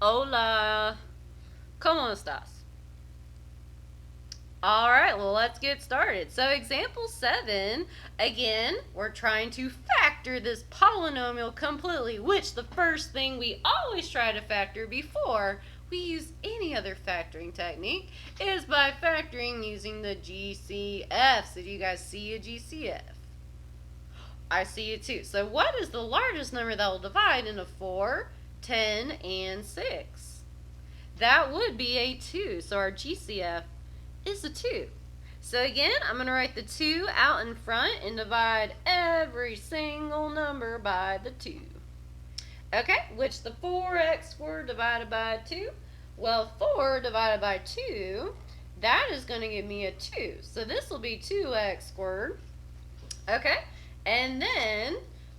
Hola. ¿Cómo estás? Alright, well, let's get started. So, example 7, again, we're trying to factor this polynomial completely, which the first thing we always try to factor before we use any other factoring technique is by factoring using the GCF. So, do you guys see a GCF? I see it too. So, what is the largest number that will divide into 4, 10, and 6? That would be a 2. So, our GCF is a 2. So again, I'm going to write the 2 out in front and divide every single number by the 2. Okay, which the 4x squared divided by 2? Well, 4 divided by 2, that is going to give me a 2. So this will be 2x squared. Okay, and then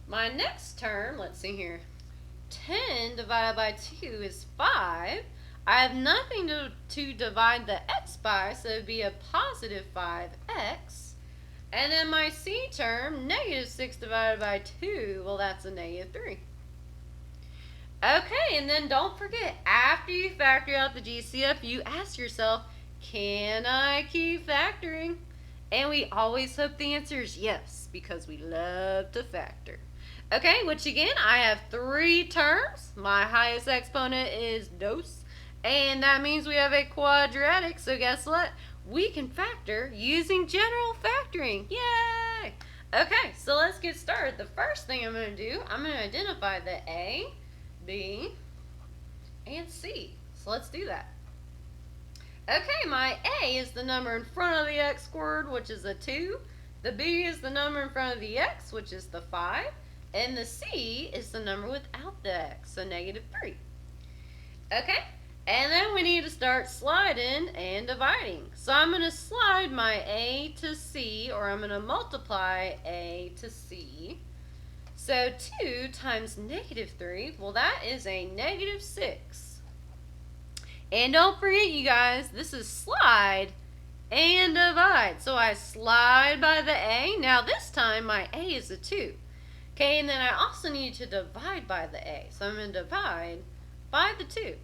my next term, let's see here, 10 divided by 2 is 5. I have nothing to divide the x by, so it would be a positive 5x. And then my c term, negative 6 divided by 2, well, that's a negative 3. Okay, and then don't forget, after you factor out the GCF, you ask yourself, can I keep factoring? And we always hope the answer is yes, because we love to factor. Okay, which again, I have 3 terms. My highest exponent is dos. And that means we have a quadratic, so guess what? We can factor using general factoring. Yay! Okay, so let's get started. The first thing I'm going to do, I'm going to identify the A, B, and C. So let's do that. Okay, my A is the number in front of the x squared, which is a 2. The B is the number in front of the x, which is the 5. And the C is the number without the x, so negative 3. Okay? And then we need to start sliding and dividing. So I'm going to slide my A to C, or I'm going to multiply A to C. So 2 times negative 3, well, that is a negative 6. And don't forget, you guys, this is slide and divide. So I slide by the A. Now this time my A is a 2. Okay, and then I also need to divide by the A. So I'm going to divide by the 2.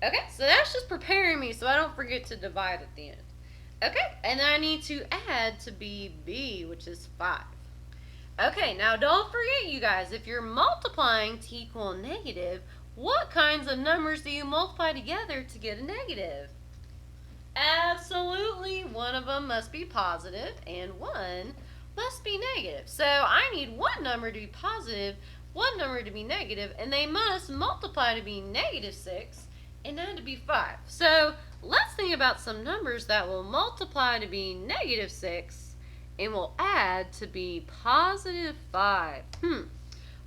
Okay, so that's just preparing me so I don't forget to divide at the end. Okay, and then I need to add to B, which is 5. Okay, now don't forget, you guys, if you're multiplying to equal negative, what kinds of numbers do you multiply together to get a negative? Absolutely, one of them must be positive and one must be negative. So I need one number to be positive, one number to be negative, and they must multiply to be negative 6 and add to be 5. So let's think about some numbers that will multiply to be negative 6 and will add to be positive 5.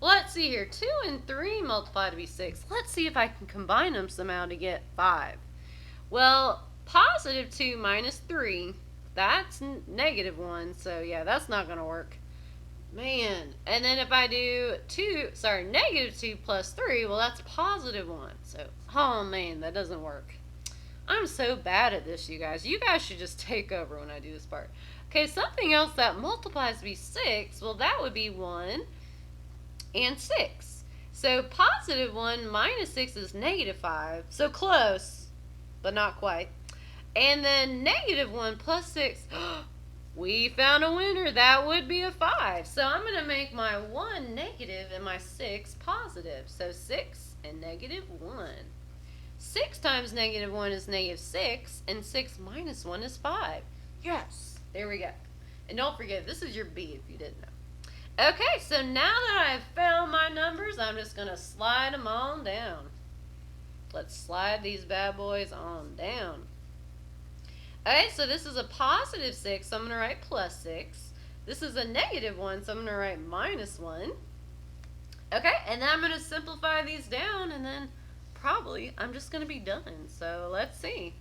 Let's see here. 2 and 3 multiply to be 6. Let's see if I can combine them somehow to get 5. Well, positive 2 minus 3, that's negative 1. So yeah, that's not going to work. Man, and then if I do negative 2 plus 3, well, that's positive 1. So, oh man, that doesn't work. I'm so bad at this, you guys. You guys should just take over when I do this part. Okay, something else that multiplies to be 6, well, that would be 1 and 6. So, positive 1 minus 6 is negative 5. So close, but not quite. And then negative 1 plus 6, we found a winner. That would be a 5. So I'm going to make my 1 negative and my 6 positive. So 6 and negative 1. 6 times negative 1 is negative 6, and 6 minus 1 is 5. Yes, there we go. And don't forget, this is your B if you didn't know. Okay, so now that I've found my numbers, I'm just going to slide them on down. Let's slide these bad boys on down. Okay, so this is a positive 6, so I'm going to write plus 6. This is a negative 1, so I'm going to write minus 1. Okay, and then I'm going to simplify these down, and then probably I'm just going to be done. So let's see.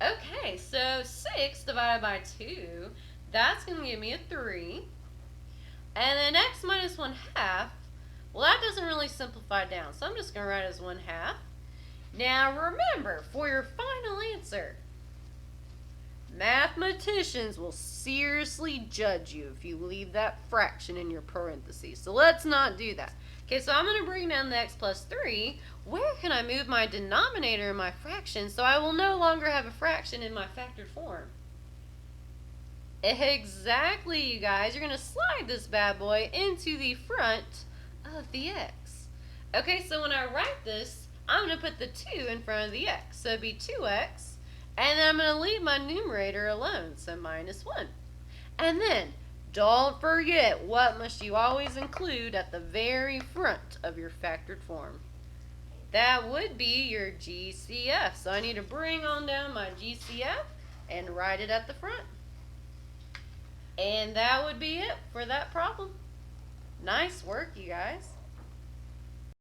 Okay, so 6 divided by 2, that's going to give me a 3. And then x minus 1 half, well, that doesn't really simplify down, so I'm just going to write it as 1 half. Now remember, for your final answer, Mathematicians will seriously judge you if you leave that fraction in your parentheses. So let's not do that. Okay, so I'm going to bring down the x plus 3. Where can I move my denominator in my fraction so I will no longer have a fraction in my factored form? Exactly, you guys. You're going to slide this bad boy into the front of the x. Okay, so when I write this, I'm going to put the 2 in front of the x. So it'd be 2x. And then I'm going to leave my numerator alone, so minus 1. And then, don't forget, what must you always include at the very front of your factored form? That would be your GCF. So I need to bring on down my GCF and write it at the front. And that would be it for that problem. Nice work, you guys.